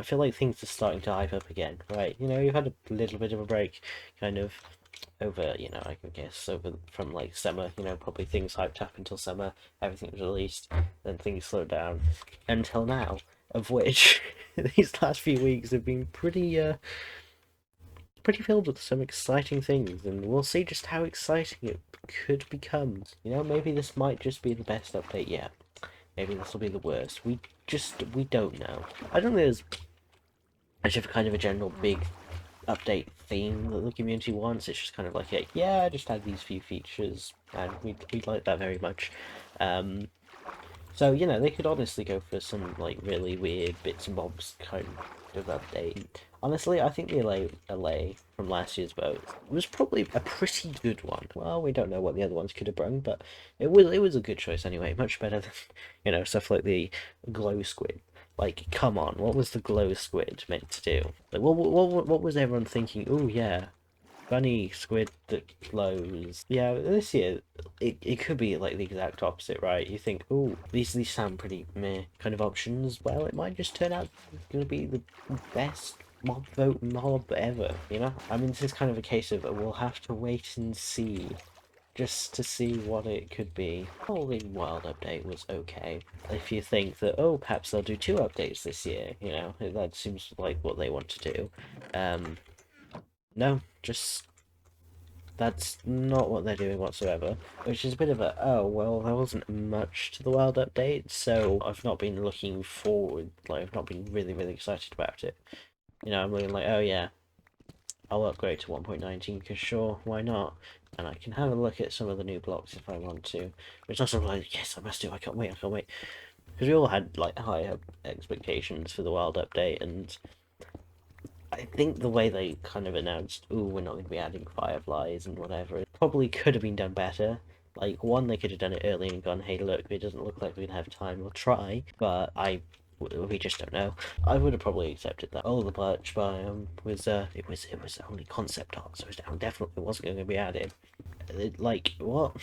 I feel like things are starting to hype up again, right? You know, you've had a little bit of a break, kind of, over, you know, I can guess, over from, like, summer, you know, probably things hyped up until summer, everything was released, then things slowed down, until now, of which, these last few weeks have been pretty filled with some exciting things, and we'll see just how exciting it could become. You know, maybe this might just be the best update yet. Maybe this will be the worst. We don't know. I don't think there's actually kind of a general big update theme that the community wants. It's just kind of like, yeah, just add these few features, and we'd like that very much. So, you know, they could honestly go for some, like, really weird bits and bobs kind of update. Honestly, I think the LA from last year's vote was probably a pretty good one. Well, we don't know what the other ones could have brung, but it was a good choice anyway. Much better than, you know, stuff like the glow squid. Like, come on, what was the glow squid meant to do? Like, what was everyone thinking? Oh, yeah, bunny squid that glows. Yeah, this year it could be like the exact opposite, right? You think, oh, these sound pretty meh kind of options. Well, it might just turn out gonna be the best mob vote mob ever. You know, I mean, this is kind of a case of we'll have to wait and see. Just to see what it could be. Halloween Wild update was okay. If you think that, oh, perhaps they'll do 2 updates this year, you know, that seems like what they want to do. No, just that's not what they're doing whatsoever, which is a bit of a, oh, well, there wasn't much to the Wild update, so I've not been looking forward, like, I've not been really, really excited about it. You know, I'm looking like, oh yeah, I'll upgrade to 1.19, because sure, why not? And I can have a look at some of the new blocks if I want to, which also like, yes, I must do, I can't wait, because we all had, like, higher expectations for the Wild update, and I think the way they kind of announced, "Ooh, we're not going to be adding fireflies and whatever," it probably could have been done better. Like, one, they could have done it early and gone, "Hey, look, it doesn't look like we'd have time. We'll try," but we just don't know. I would have probably accepted that. Oh, the birch biome was it was only concept art, so it definitely wasn't going to be added. Like, what?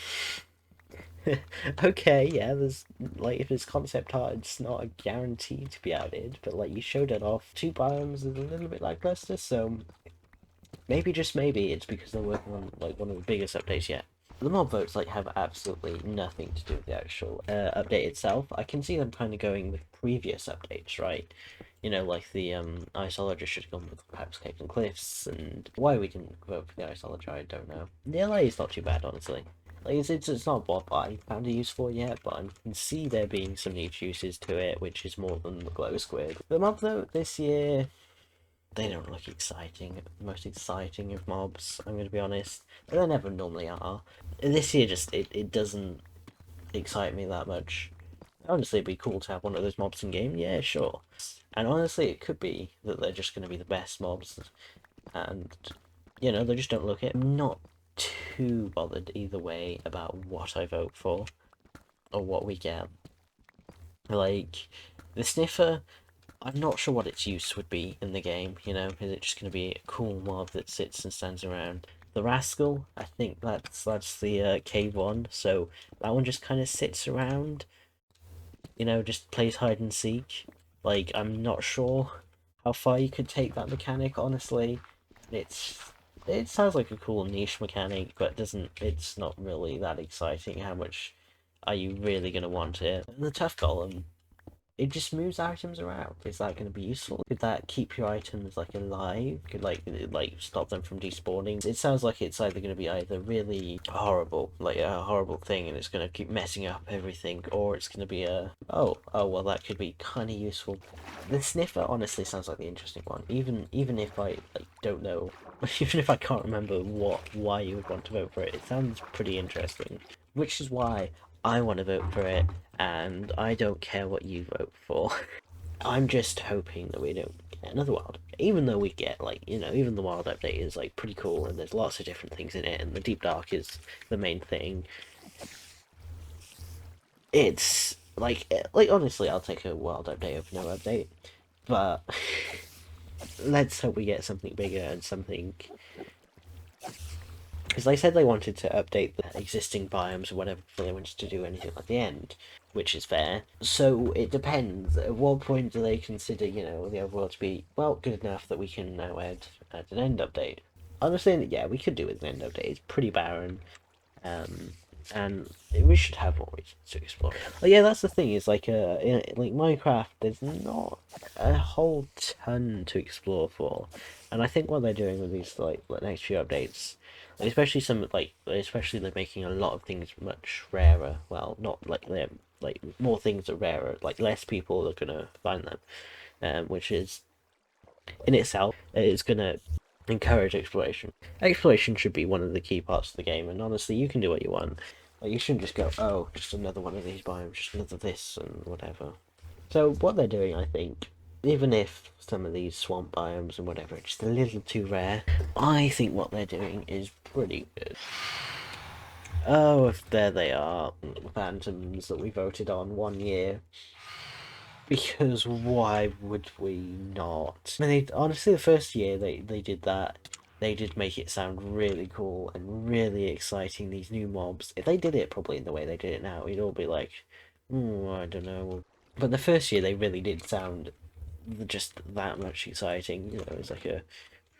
Okay, yeah, there's, like, if it's concept art, it's not a guarantee to be added, but, like, you showed it off. 2 biomes is a little bit lackluster, so maybe, just maybe, it's because they're working on, like, one of the biggest updates yet. The mob votes, like, have absolutely nothing to do with the actual update itself. I can see them kind of going with previous updates, right? You know, like the Iceologist should have gone with perhaps Caves and Cliffs, and why we didn't vote for the Iceologist, I don't know. The LA is not too bad, honestly. Like, it's not what I found a use for yet, but I can see there being some niche uses to it, which is more than the glow squid. The mob though this year, they don't look exciting. The most exciting of mobs, I'm going to be honest. They never normally are. This year, just it doesn't excite me that much. Honestly, it'd be cool to have one of those mobs in game. Yeah, sure. And honestly, it could be that they're just going to be the best mobs, and you know, they just don't look it. I'm not too bothered either way about what I vote for or what we get. Like, the sniffer, I'm not sure what its use would be in the game, you know, is it just going to be a cool mob that sits and stands around? The rascal, I think that's the cave one, so that one just kind of sits around, you know, just plays hide and seek. Like, I'm not sure how far you could take that mechanic, honestly. It sounds like a cool niche mechanic, but it's not really that exciting. How much are you really gonna want it? And the tough golem, it just moves items around. Is that going to be useful? Could that keep your items, like, alive? Could, like stop them from despawning? It sounds like it's either going to be either really horrible, like a horrible thing, and it's going to keep messing up everything, or it's going to be a, oh well, that could be kind of useful. The sniffer honestly sounds like the interesting one. Even if I, like, don't know, even if I can't remember why you would want to vote for it, it sounds pretty interesting. Which is why I want to vote for it, and I don't care what you vote for. I'm just hoping that we don't get another wild update. Even though we get, like, you know, even the wild update is, like, pretty cool, and there's lots of different things in it, and the deep dark is the main thing. It's like honestly, I'll take a wild update over no update, but let's hope we get something bigger and something because they said they wanted to update the existing biomes or whatever before they wanted to do anything at the end, which is fair. So it depends. At what point do they consider, the overworld to be, well, good enough that we can now add an end update? Honestly, yeah, we could do with an end update. It's pretty barren. Um, and we should have more reasons to explore. But yeah, that's the thing. Is like Minecraft, there's not a whole ton to explore for, and I think what they're doing with these like the next few updates, especially they're making a lot of things much rarer. Well, not like they're like more things are rarer. Like less people are gonna find them, which is in itself is gonna encourage exploration. Exploration should be one of the key parts of the game, and honestly, you can do what you want. Like, you shouldn't just go, oh, just another one of these biomes, just another this, and whatever. So, what they're doing, I think, even if some of these swamp biomes and whatever are just a little too rare, I think what they're doing is pretty good. Oh, if there they are, phantoms that we voted on 1 year. Because why would we not? I mean, honestly, the first year they did that, they did make it sound really cool and really exciting, these new mobs. If they did it probably in the way they did it now, it'd all be like, I don't know. But the first year they really did sound just that much exciting. It was like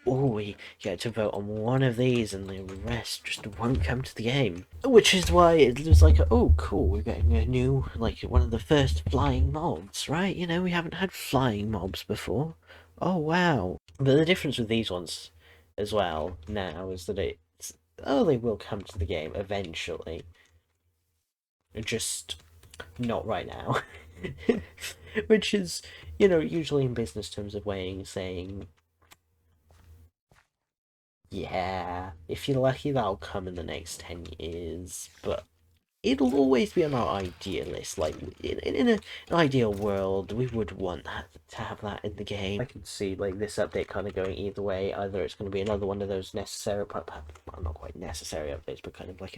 we get to vote on one of these and the rest just won't come to the game. Which is why it was like, oh cool, we're getting a new, like one of the first flying mobs, right? We haven't had flying mobs before. Oh wow. But the difference with these ones as well now is that they will come to the game eventually. Just not right now. Which is, usually in business terms of weighing, saying, yeah, if you're lucky, that'll come in the next 10 years, but it'll always be on our idea list. Like, in an ideal world, we would want to have that in the game. I could see, like, this update kind of going either way. Either it's going to be another one of those necessary, well, not quite necessary updates, but kind of like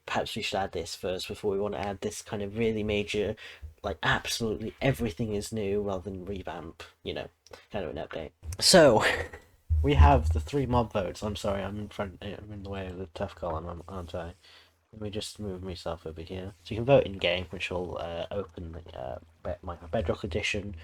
perhaps we should add this first before we want to add this kind of really major, like, absolutely everything is new, rather than revamp, kind of an update. So, we have the 3 mob votes. I'm sorry, I'm in the way of the tough column, aren't I? Let me just move myself over here. So you can vote in game, which will open the Minecraft Bedrock Edition,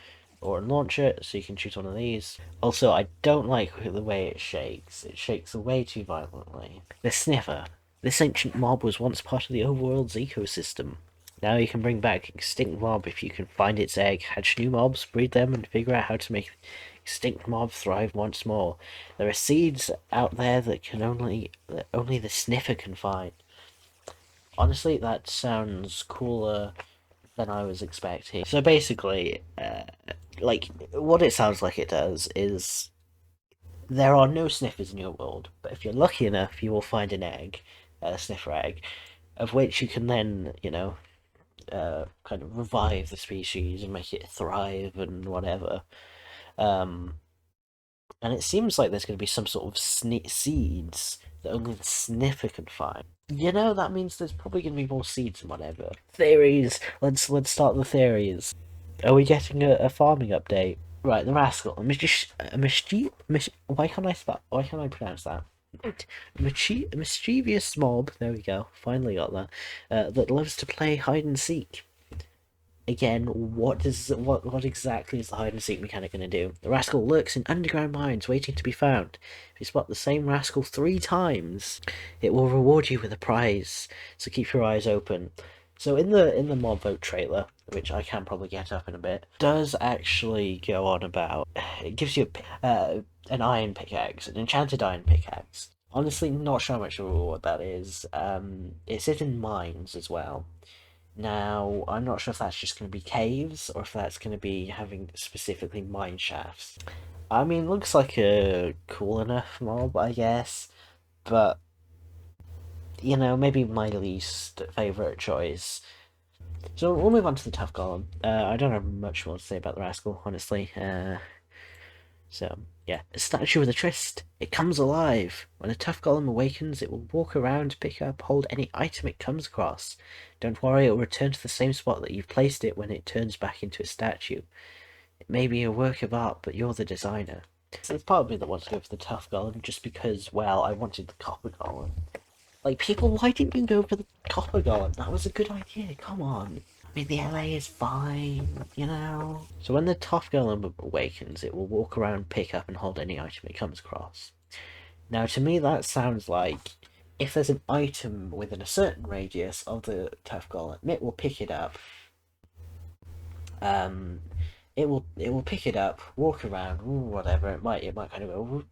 or launch it, so you can choose one of these. Also, I don't like the way it shakes. It shakes way too violently. The Sniffer. This ancient mob was once part of the overworld's ecosystem. Now you can bring back extinct mob if you can find its egg, hatch new mobs, breed them, and figure out how to make extinct mob thrive once more. There are seeds out there that only the Sniffer can find. Honestly, that sounds cooler than I was expecting. So basically, like, what it sounds like it does is there are no sniffers in your world, but if you're lucky enough, you will find an egg, a sniffer egg, of which you can then, kind of revive the species and make it thrive and whatever. Um, and it seems like there's going to be some sort of seeds that only the sniffer can find. That means there's probably going to be more seeds and whatever. Theories. Let's start the theories. Are we getting a farming update? Right, the rascal. Why can't I spell? Why can't I pronounce that? Mischievous mob. There we go. Finally got that. That loves to play hide and seek. Again, what exactly is the hide and seek mechanic going to do? The rascal lurks in underground mines waiting to be found. If you spot the same rascal 3 times, it will reward you with a prize, so keep your eyes open. So in the mob vote trailer, which I can probably get up in a bit, does actually go on about, it gives you an iron pickaxe, an enchanted iron pickaxe. Honestly, not sure how much of a reward that is. It's in mines as well. Now, I'm not sure if that's just going to be caves or if that's going to be having specifically mine shafts. I mean, looks like a cool enough mob, I guess, but maybe my least favourite choice. So we'll move on to the tough column. I don't have much more to say about the rascal, honestly. So, yeah. A statue with a tryst. It comes alive. When a tough golem awakens, it will walk around, pick up, hold any item it comes across. Don't worry, it will return to the same spot that you've placed it when it turns back into a statue. It may be a work of art, but you're the designer. So it's probably the one to go for the tough golem, just because, well, I wanted the copper golem. Like, people, why didn't you go for the copper golem? That was a good idea, come on. I mean, the LA is fine, you know? So when the tough golem awakens, it will walk around, pick up, and hold any item it comes across. Now, to me, that sounds like if there's an item within a certain radius of the tough golem, it will pick it up. It will pick it up, walk around, whatever. It might kind of go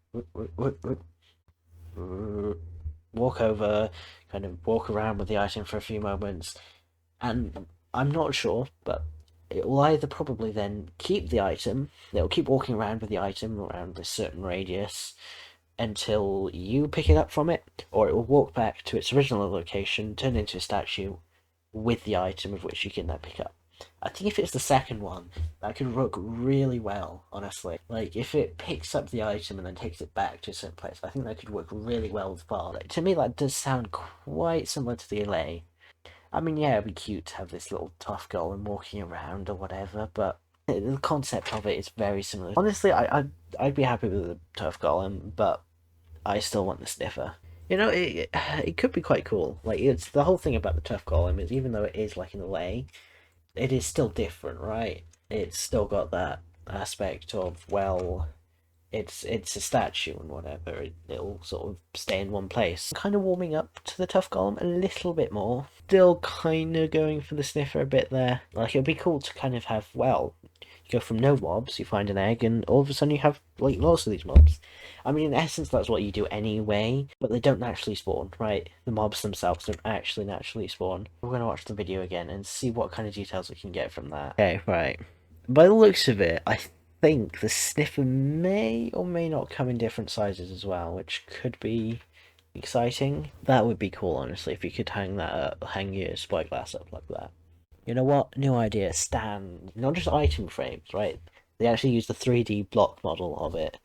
walk over, kind of walk around with the item for a few moments, and I'm not sure, but it will either probably then keep the item. It'll keep walking around with the item around a certain radius until you pick it up from it, or it will walk back to its original location, turn into a statue with the item of which you can then pick up. I think if it's the second one, that could work really well, honestly. Like, if it picks up the item and then takes it back to a certain place, I think that could work really well with Bard. Like, to me, that does sound quite similar to the LA. I mean, yeah, it'd be cute to have this little tough golem walking around or whatever, but the concept of it is very similar. Honestly, I'd be happy with the tough golem, but I still want the sniffer. You know, it could be quite cool. Like, it's the whole thing about the tough golem is, even though it is like in a way, it is still different, right? It's still got that aspect of, well, it's a statue and whatever. It'll sort of stay in one place. I'm kind of warming up to the tough golem a little bit more. Still kind of going for the sniffer a bit there. Like, it'd be cool to kind of have, well, you go from no mobs, you find an egg, and all of a sudden you have like lots of these mobs. I mean, in essence, that's what you do anyway, but they don't naturally spawn, right? The mobs themselves don't actually naturally spawn. We're going to watch the video again and see what kind of details we can get from that. Okay, right. By the looks of it, I think the sniffer may or may not come in different sizes as well, which could be exciting. That would be cool, honestly, if you could hang that up, hang your spyglass up like that. You know what? New idea. Stand. Not just item frames, right? They actually use the 3D block model of it.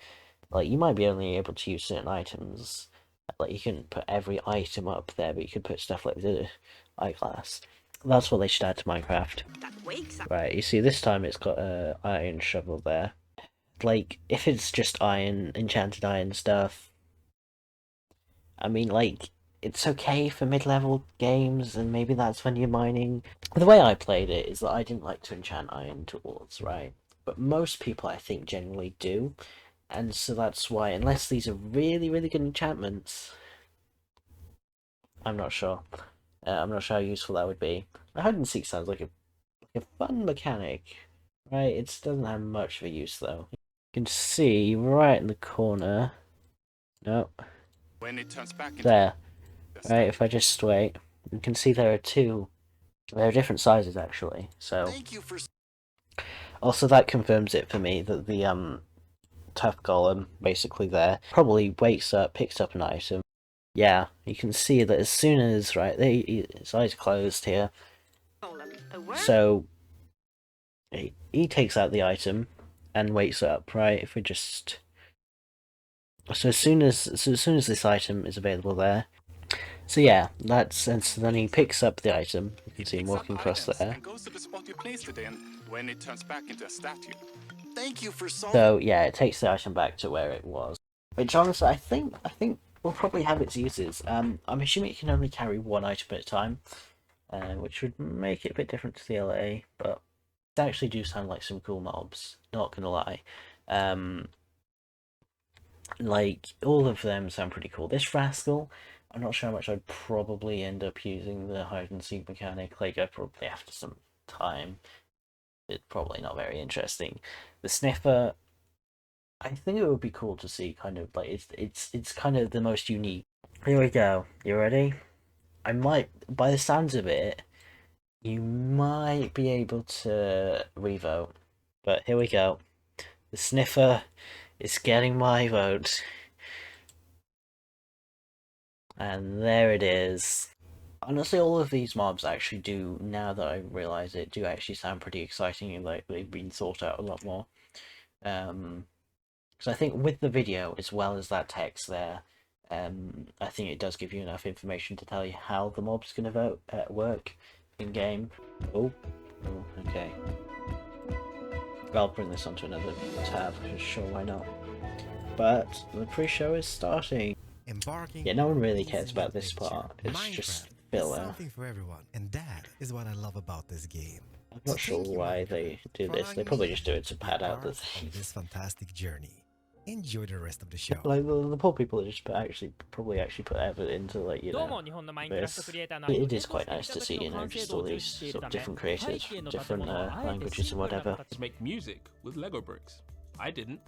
Like, you might be only able to use certain items. Like, you couldn't put every item up there, but you could put stuff like the eyeglass. That's what they should add to Minecraft. Right, you see, this time it's got a iron shovel there. Like, if it's just iron, enchanted iron stuff, I mean, like, it's okay for mid-level games, and maybe that's when you're mining. The way I played it is that I didn't like to enchant iron tools, right? But most people, I think, generally do. And so that's why, unless these are really, really good enchantments, I'm not sure. I'm not sure how useful that would be. Hide and seek sounds like a fun mechanic, right? It doesn't have much of a use, though. You can see right in the corner. No. When it turns back there. Right, if I just wait, you can see there are two. There are different sizes, actually, so... Also, that confirms it for me, that the, tough golem, basically there, probably wakes up, picks up an item. Yeah, you can see that as soon as, right, his eyes closed here. So, he takes out the item and wakes up, right? If we just... So as soon as this item is available there, so yeah, that's, and so then he picks up the item. You can see him walking across there. And goes to the spot you placed it in when it turns back into a statue. Thank you for solving. So yeah, it takes the item back to where it was. Which honestly, I think will probably have its uses. I'm assuming it can only carry one item at a time, which would make it a bit different to the LA. But they actually do sound like some cool mobs. Not gonna lie. Like, all of them sound pretty cool. This rascal, I'm not sure how much I'd probably end up using the hide and seek mechanic. Like, I'd probably after some time. It's probably not very interesting. The sniffer, I think it would be cool to see, kind of like, it's kind of the most unique. Here we go. You ready? I might, by the sounds of it, you might be able to revote. But here we go. The sniffer is getting my vote. And there it is. Honestly, all of these mobs actually do, now that I realise it, do actually sound pretty exciting and like they've been thought out a lot more. So I think with the video, as well as that text there, I think it does give you enough information to tell you how the mob's going to work in-game. Oh, okay. I'll bring this onto another tab, because sure, why not? but the pre-show is starting. Embarking Yeah, no one really is cares an about this adventure. part. It's Minecraft just is filler. something for everyone, and that is what I love about this game. I'm So not sure thank you, why Minecraft, they do for this. They allowing probably me just do it to be pad out the part thing. of this fantastic journey. Enjoy the rest of the show. Like the poor people that just probably actually put effort into, like, you know, this. It is quite nice to see, you know, just all these sort of different creators, different languages and whatever. To make music with Lego bricks. I didn't.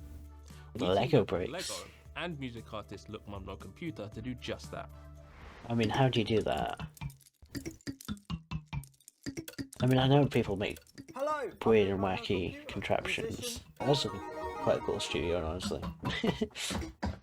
We Lego teamed up with bricks. Lego and music artist Look Mum No Computer to do just that. I mean, how do you do that? I mean, I know people make weird and wacky contraptions. That's quite a cool studio, honestly.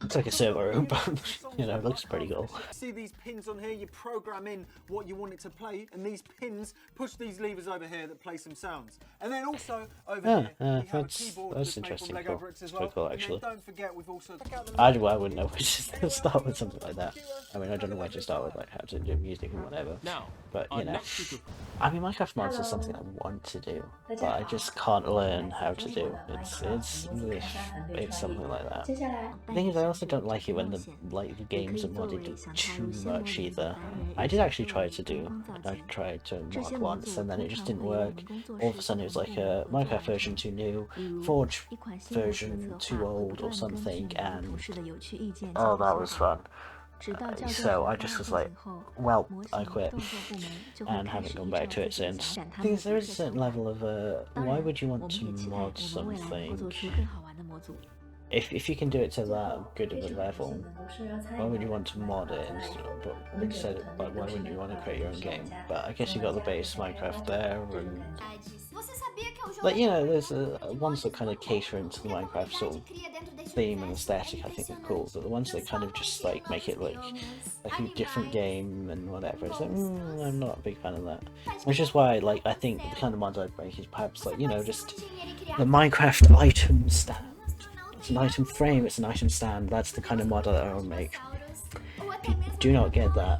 It's like a server room, but, you know, it looks pretty cool. See these pins on here, you program in what you want it to play, and these pins push these levers over here that play some sounds. And then also over here, we have a keyboard that's that's made interesting. from Lego Cool. bricks as It's well. quite cool, And actually. then don't forget, we've also I wouldn't know where to start with something like that. I mean, I don't know where to start with, like, how to do music and whatever. Now, But, our you know, next group of I mean, Minecraft mods is something I want to do, but I just can't learn how to do. It's something like that. The thing is, I also don't like it when the games are modded too much either. I did actually try to do, I tried to mod once, and then it just didn't work. All of a sudden it was like a Minecraft version too new, Forge version too old or something, and oh, that was fun. So I just was like, well, I quit, and haven't gone back to it since. The thing is, there is a certain level of, why would you want to mod something? If you can do it to that good of a level, why would you want to mod it instead of, like, why wouldn't you want to create your own game? But I guess you got the base Minecraft there, and like, you know, there's ones that kind of cater into the Minecraft sort of theme and aesthetic. I think are cool, but the ones that kind of just like make it look like a different game and whatever, it's like, I'm not a big fan of that. Which is why, like, I think the kind of mods I'd make is perhaps, like, you know, just the Minecraft item stand. It's an item frame, it's an item stand. That's the kind of mod that I would make. If you do not get that,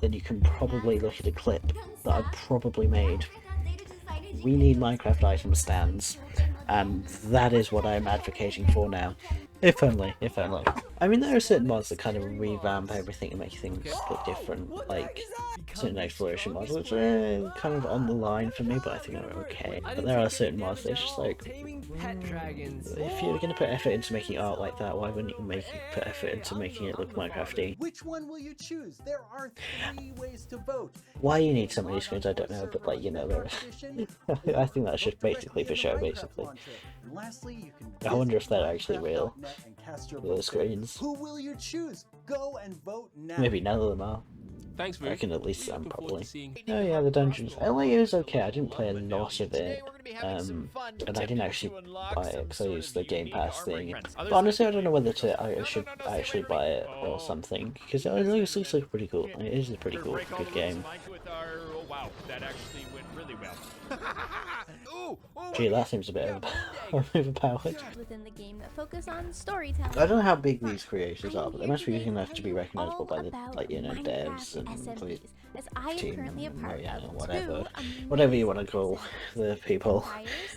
then you can probably look at a clip that I probably made. We need Minecraft item stands, and that is what I'm advocating for now. If only, if only. I mean, there are certain mods that kind of revamp everything and make things look different, like certain exploration mods, which are kind of on the line for me, but I think are okay. But there are certain mods that's just like, if you're going to put effort into making art like that, why wouldn't you put effort into making it look Minecrafty? Which one will you choose? There are 3 ways to vote. Why you need some of these screens, I don't know, but, like, you know, I think that's just basically for show, basically. I wonder if they're actually real, the screens. Who will you choose? Go and vote now. Maybe none of them are. Thanks, I reckon at least some, Looking forward probably. to seeing- Oh yeah, the dungeons. LA was okay, I didn't play a lot of it, and I didn't actually buy it because I used the Game Pass thing. But honestly, I don't know whether I should actually buy it or something, because it looks like pretty cool. It is a pretty cool, good game. Wow, that actually went really well. Gee, that seems a bit overpowered. Within the game that focus on storytelling. I don't know how big these creators are, but they must be big enough to be recognizable by the, like, you know, devs and the team, and whatever you want to call the people.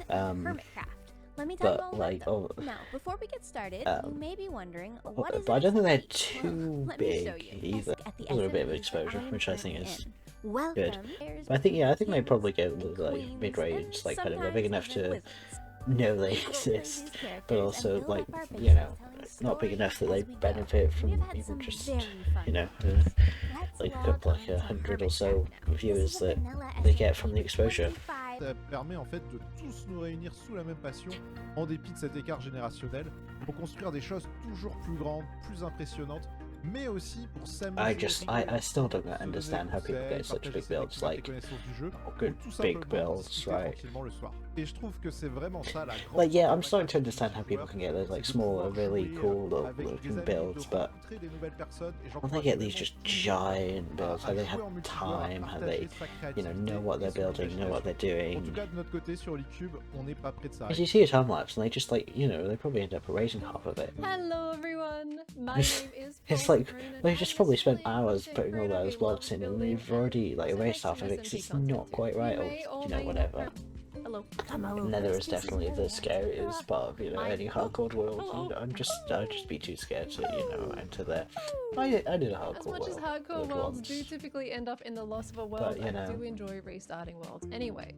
Let me tell you all But, like, about them. Now, before we get started, you may be wondering what is but I don't think they're too Let me show big you. either. At the A little bit of SMEs exposure, that which I think I'm is in. Welcome. good. But I think, yeah, I think they probably go with, like, mid-range, like, kind of they're big enough to know they exist, but also, like, you know, not big enough that they benefit from even just, you know, like a couple, like 100 or so viewers that they get from the exposure. Ça permet en fait de tous nous réunir sous la même passion, en dépit de cet écart générationnel, pour construire des choses toujours plus grandes, plus impressionnantes, mais aussi pour s'amuser. I still don't understand how people get such big builds, like, good big builds, right? Et je trouve que c'est vraiment ça la grande. Like, yeah, I'm starting to understand how people can get those, like, smaller, really cool looking builds, but when they get these just giant builds, how they have time, how they, you know what they're building, know what they're doing. En tout cas, de notre côté sur YouTube, on n'est pas près de ça. As you see a time lapse, and they just, like, you know, they probably end up erasing half of it. Hello everyone, my name is It's like, they just probably spent hours putting all those blocks in, and they've already, like, erased half of it because it's not quite right, or, you know, whatever. Hello. Nether is definitely the scariest part of, you know, any hardcore world. You know, I'd just be too scared to, you know, enter there. I did a hardcore As much as world hardcore worlds once, do typically end up in the loss of a world, you know. I do enjoy restarting worlds. Anyway,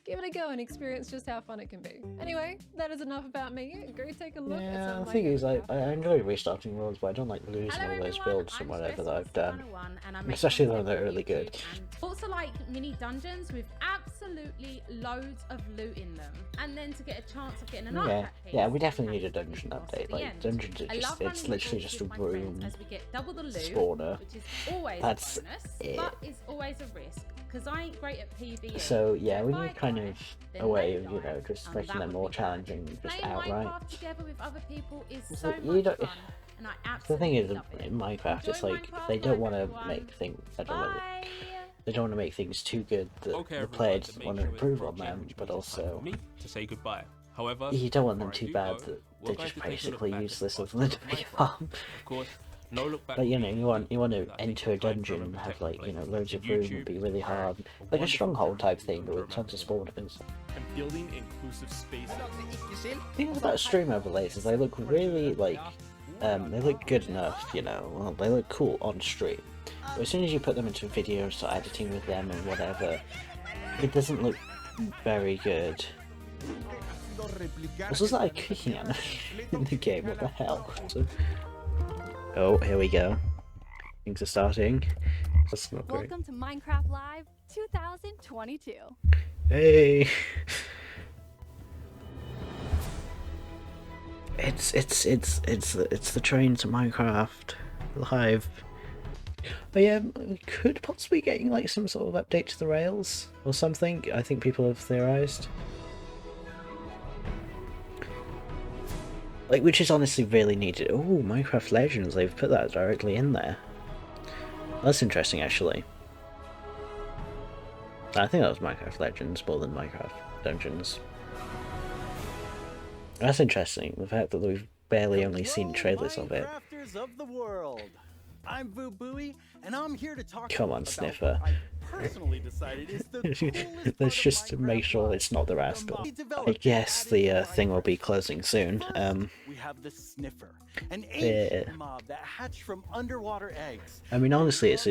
give it a go and experience just how fun it can be. Anyway, that is enough about me. Go take a look at some Yeah, of the my thing is, I favorite enjoy restarting worlds, but I don't like losing Hello all those everyone, builds I'm from whatever Stress that I've done. 101 and I make Especially when content they're on really YouTube good. and also like mini dungeons with absolutely loads of loot in them. And then to get a chance of getting an artifact piece. Yeah, we definitely you need a have to dungeon boss at update. the Like, end. dungeons are I just, love it's running literally the just a course with my friends room as we get double the loot, spawner. which is always That's a bonus, it. but it's always a risk. Because I ain't great at PvE. So yeah, we if I need kind die, of then a way they of, you die, know, just and making that them would more be bad. challenging just Playing outright. Minecraft together with other people is So so you much don't- fun, and I The absolutely thing is, love it. in Minecraft, it's Enjoy like Minecraft, they don't life, want to everyone. make things. I don't know. Bye. They don't want to make things too good that Okay, the player everyone, doesn't the want main to show is improve on approaching, them, which but means it's time also for me to say goodbye. However, you don't want them before I too do bad go, that we're they're going just to take a look basically back at useless the other than to start be of a farm. Of course, no look back. But you know, will you be want to without enter a taking time to dungeon, remember have tech like, you know, loads of templates. room, and be really YouTube hard, are like a wonderful stronghold type tools thing, but to with tons of remember. spawners. And building inclusive spaces. The thing about stream overlays is they look really like, they look good enough, you know. Well, they look cool on stream, but as soon as you put them into videos, start editing with them and whatever, it doesn't look very good. Also, is that a cooking animation in the game? What the hell? Oh, here we go. Things are starting. That's not great. Welcome to Minecraft Live 2022. Hey! It's the train to Minecraft Live. But yeah, we could possibly getting like some sort of update to the rails or something. I think people have theorized. Like, which is honestly really needed. Oh, Minecraft Legends, they've put that directly in there. That's interesting, actually. I think that was Minecraft Legends more than Minecraft Dungeons. That's interesting, the fact that we've barely only seen trailers of it. Minecrafters of the world. I'm Boo Booey, and I'm here to talk Come on, about Sniffer. what I personally decided is the coolest Let's part just of make Minecraft sure Live. it's not the The Rascal. mod I developers guess added the to thing will be Minecraft. closing soon. First, we have the Sniffer, an Yeah. ancient mob that hatched from underwater eggs. I mean, honestly, it's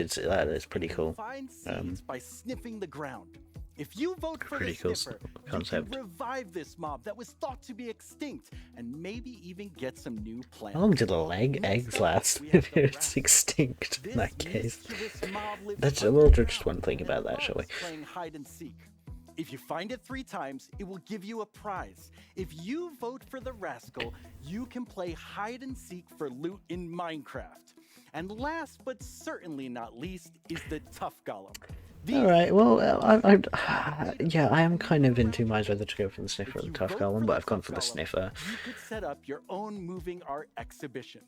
pretty You cool. find seeds by sniffing the ground. If you vote for Pretty the cool Sniffer, concept. you can revive this mob that was thought to be extinct, and maybe even get some new plants. How long did the eggs Next up, last we if have the it's Rascal. extinct in This that case? mischievous mob lives We'll just underground one thing and about that, loves shall we? playing hide and seek. If you find it 3 times, it will give you a prize. If you vote for the Rascal, you can play hide and seek for loot in Minecraft. And last but certainly not least is the Tough Golem. These Alright, well, yeah, I am kind of in two minds whether to go for the Sniffer or the Tough Golem, but I've gone for the Sniffer. You could set up your own moving art exhibition.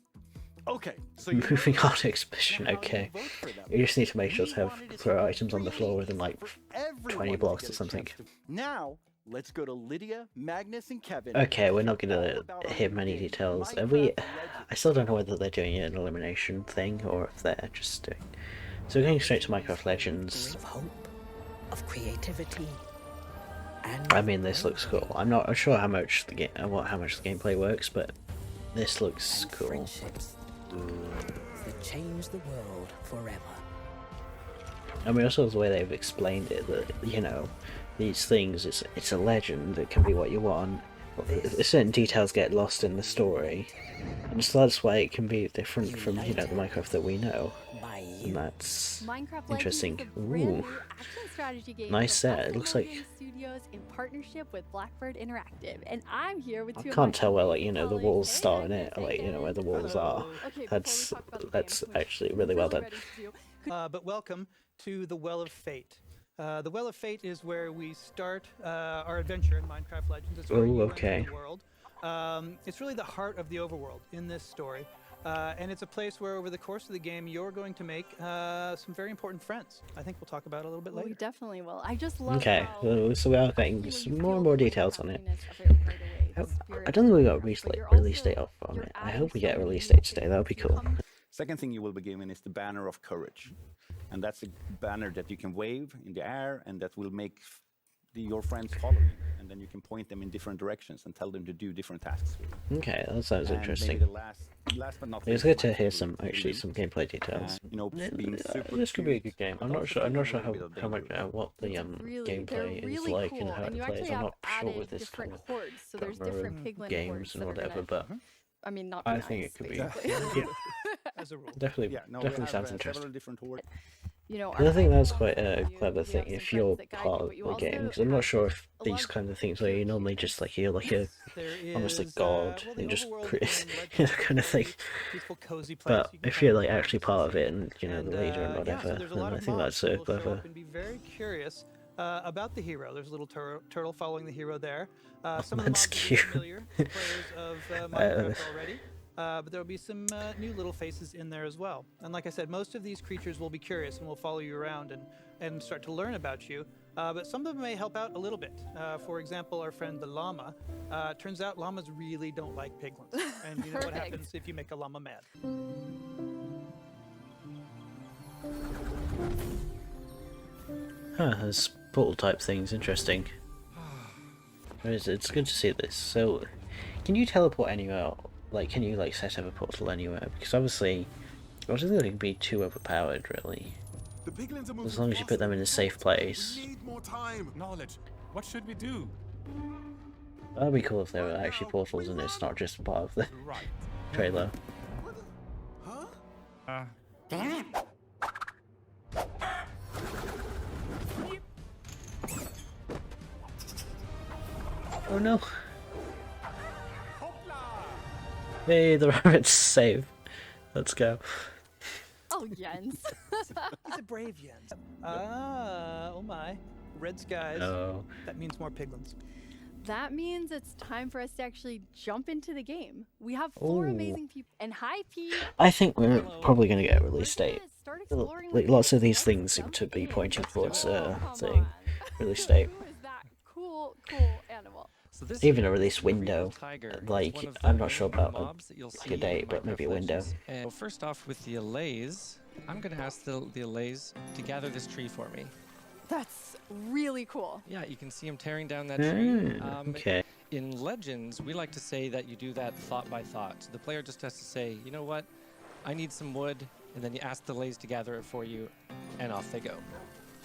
Okay, so you Moving art exhibition, Now how do you okay. vote for them? You just need to make sure We to have wanted it throw be items on the floor really within like easy for everyone 20 to blocks get or a something. chance to- Now, let's go to Lydia, Magnus, and Kevin. Okay, we're not All gonna about our hear new many game, details. Are Minecraft we? Legends. I still don't know whether they're doing an elimination thing or if they're just doing. So we're going straight to Minecraft Legends. Of hope, of creativity, and I mean, this looks cool. I'm not sure how much the game, how much the gameplay works, but this looks and cool. friendships that change the world forever. I mean, also the way they've explained it, that, you know, these things, it's a legend, it can be what you want, certain details get lost in the story, and so that's why it can be different from, you know, the Minecraft that we know, By and you. that's Minecraft interesting. Legends is a brand Ooh, new action strategy game nice from set, it looks like... Blockbench Studios in partnership with Blackbird Interactive, and I'm here with I two of can't my tell where, like, you know, the colleagues. walls Hey, start in Magnus, it, or, like, hey, you know, where the Kevin. walls are. Okay, That's before we talk about the that's game, which actually really well done. ready to do, But welcome to the Well of Fate. The Well of Fate is where we start our adventure in Minecraft Legends. It's where Oh, you enter okay. the world. It's really the heart of the overworld in this story. And it's a place where over the course of the game you're going to make some very important friends. I think we'll talk about it a little bit We later. definitely will. I just love Okay, how, so we are you getting know, some you more and feel more the details on it. happiness of it right away, the spirit I don't think we got a of it, but you're release also- date off on you're it. I adding hope we get so a many release new date today, that would be things. You cool. come Second thing you will be given is the Banner of Courage. And that's a banner that you can wave in the air and that will make your friends follow you. and then you can point them in different directions and tell them to do different tasks. Okay, that sounds And interesting. maybe the last but not It's least, good to my hear favorite some thing, gameplay details. you know, being super This could be a cute, good game. but I'm not also sure. I'm taking not a sure little bit of how much danger. what the they're gameplay is really like cool, and how and it you plays. actually I'm have not sure added with this kind different of chords, so there's genre different of piglin games chords and that are whatever, gonna, but I mean, not be I nice, think it could be. basically. Yeah, As a rule. definitely, Yeah, no, definitely we have sounds interesting. several different words. You know, I think that's quite archetypal, a you clever have thing some if friends you're that guide part you, of but you the also game. Because I'm not have sure if a lot these of kind of things where you normally just like you're like a There almost a is, god well, the and just overworld create in Legends that is a kind of thing. very peaceful, cozy place. But You can if kind you're of like relax actually and part of sleep. it and you know the leader and Yeah, so whatever, there's a then lot I of think mobs that's that will show clever. up and be very curious about the hero. There's a little turtle following the hero there. Some of the That's mobs will be cute. familiar to players of Minecraft already. But there will be some new little faces in there as well. And like I said, most of these creatures will be curious and will follow you around and start to learn about you. But some of them may help out a little bit. For example, our friend the llama. Turns out llamas really don't like piglins. And you know what happens if you make a llama mad. Huh, there's portal type things, interesting. It's good to see this. So, can you teleport anywhere? Like, can you like set up a portal anywhere? Because obviously, I don't think they can be too overpowered, really. As long as you put them in a safe place. We need more time. Knowledge. What should we do? That'd be cool if there were actually portals and it's not just part of the trailer. Oh no! Hey, the rabbit's safe. Let's go. Oh, Jens. He's a brave Jens. Oh my. Red skies. Oh. That means more piglins. That means it's time for us to actually jump into the game. We have 4 amazing people. And hi, Pete. I think we're probably going to get a release date. Start exploring Like, lots of these things seem to be pointing towards saying release date. Who is that cool animal? So this Even a release window. tiger. Like, It's one of the I'm not sure many about mobs that you'll like see a date, in but maybe a Minecraft window. Legends. And well, first off, with the allays, I'm going to ask the allays to gather this tree for me. That's really cool. Yeah, you can see him tearing down that tree. Okay. In Legends, we like to say that you do that thought by thought. So the player just has to say, you know what, I need some wood, and then you ask the allays to gather it for you, and off they go.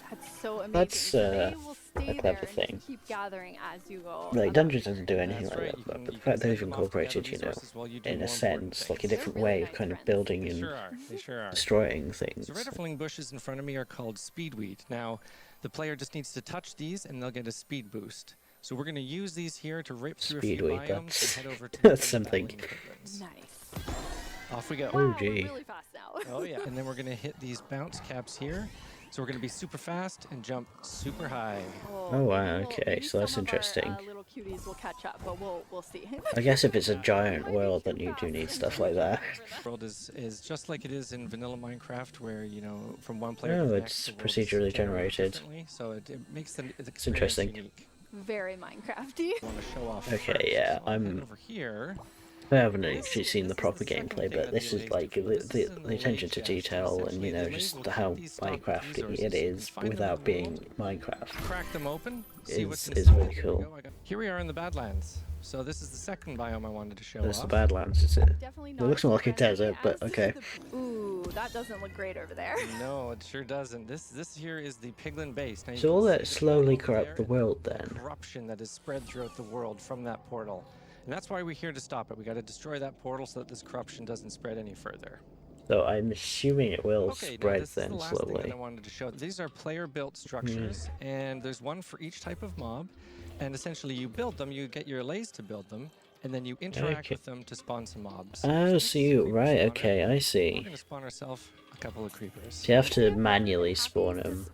That's so amazing. That's So they will stay a there clever and thing. keep gathering as you go. Like, Dungeons doesn't do anything That's like right, that, you but can- the you fact can they've send them off to gather incorporated, you know, resources while you do in a more important sense, like a things. different They're way really of nice kind of friends. building They and sure are. They sure are. destroying things. So red bushes in front of me are called speedweed. Now, the player just needs to touch these and they'll get a speed boost. So we're going to use these here to rip through a few Speedweed, biomes and head over to that's the something. battling piglins. Nice. Off we go. Oh, Wow, we're gee. really fast now. Oh yeah. And then we're going to hit these bounce caps here. So we're going to be super fast and jump super high. Oh, wow, maybe okay, maybe so that's some of interesting. Our, little cuties will catch up, but we'll see. I guess if it's a giant world, then you do need stuff like that. The world is just like it is in vanilla Minecraft, where you know from one player Oh, to the it's next, the world is procedurally generated generated. differently, so it makes the experience It's interesting. unique. Very Minecrafty. I want to show off Okay, first, yeah, so I'll head I'm- over here. I haven't actually seen the proper gameplay, but this is like the attention to detail and, you know, just how Minecraft it is without being Minecraft. Crack them open. See what's Is inside. really Here we cool. go. Here we are in the Badlands. So this is the second biome I wanted to show There's the off. Badlands, is it? Definitely It not looks more like a as friendly desert, but as okay. Ooh, that doesn't look great over there. No, it sure doesn't. This here is the piglin base. Now you So can all see that the slowly portal corrupt the there, world the then. corruption that is spread throughout the world from that portal. And that's why we're here to stop it. We got to destroy that portal so that this corruption doesn't spread any further. So I'm assuming it will Okay, now spread this is the then last thing that slowly. I wanted to show. These are player-built structures, and there's one for each type of mob. And essentially, you build them, you get your allays to build them, and then you interact Okay. with them to spawn some mobs. Oh, so you, right, Spawner. okay, I We're see. going to spawn ourselves a couple of creepers. So you have to manually spawn them.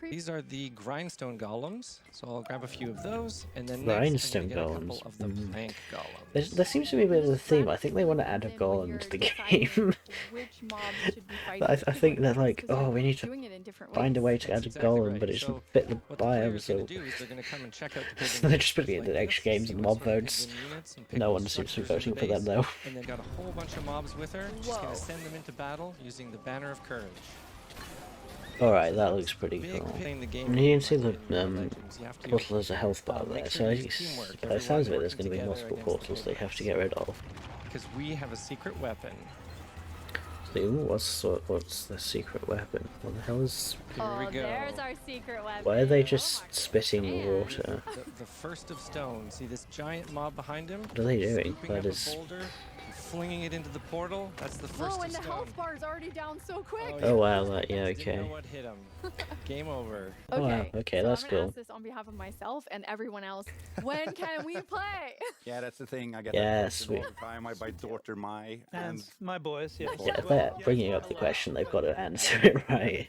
These are the grindstone golems, so I'll grab a few of those, and then Grindstone next I'm gonna get a golems. couple of the plank golems. There seems to be a bit of a theme. I think they want to add a golem to the game. But I think they're like, oh, we need to find a way to add a Exactly golem, right. but it's So fit the what the biome, player's gonna so do is they're gonna come and check out the they're piglin just putting it in like the extra this, games see and what mob sort of votes. piglin units and No piglin one seems to be structures in voting the for them base. though. And they've got a whole bunch of mobs with her. She's Whoa. gonna send them into battle using the banner of courage. Alright, that looks pretty Big cool. playing the game And you can see the Legends, you have to, portal has a health bar make there, sure so there's teamwork, by the sounds of it, everyone there's going to be working multiple together against portals the they have to get rid of. because we have a secret weapon. So, ooh, what's the secret weapon? What the hell is... Oh, Here we go. there's our secret weapon. Why are they just spitting water? The first of stone. See this giant mob behind him? What are they doing? Scooping That up a is... boulder, flinging it into the portal. That's the first Whoa, of and the stone. health bar's already down so quick. Oh wow, yeah, Didn't okay. know what hit him. Game over. Oh wow, okay, so that's I'm gonna cool. ask this on behalf of myself and everyone else. When can we play? Yeah, that's the thing. I get Yes, that question all the time. My daughter, And my boys, yes. Yeah, if they're bringing up the question, they've got to answer it right.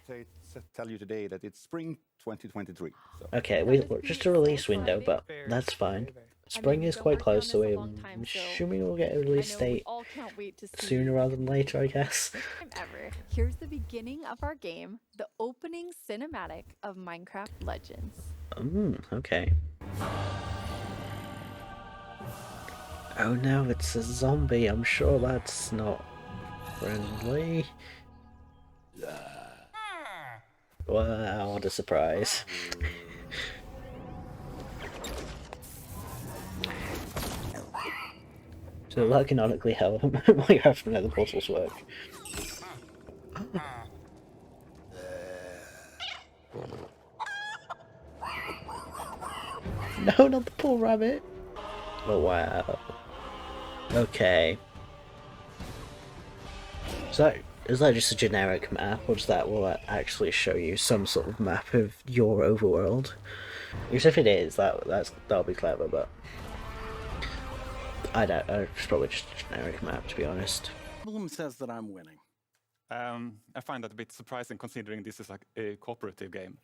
tell you today that it's spring 2023. So. Okay, we're just a release window, but that's fine. Spring is quite close, so I'm assuming we'll get a release date all can't wait to see sooner rather than later, I guess. ever. Here's the beginning of our game, the opening cinematic of Minecraft Legends. Okay. Oh no, it's a zombie. I'm sure that's not friendly. Wow, what a surprise. So that canonically how Minecraft and Nether portals work. No, not the poor rabbit. Oh wow. Okay. So is that just a generic map, or does that will that actually show you some sort of map of your overworld? Because if it is, that'll be clever, but I don't know, it's probably just a generic map, to be honest. Bloom says that I'm winning. I find that a bit surprising considering this is like a cooperative game.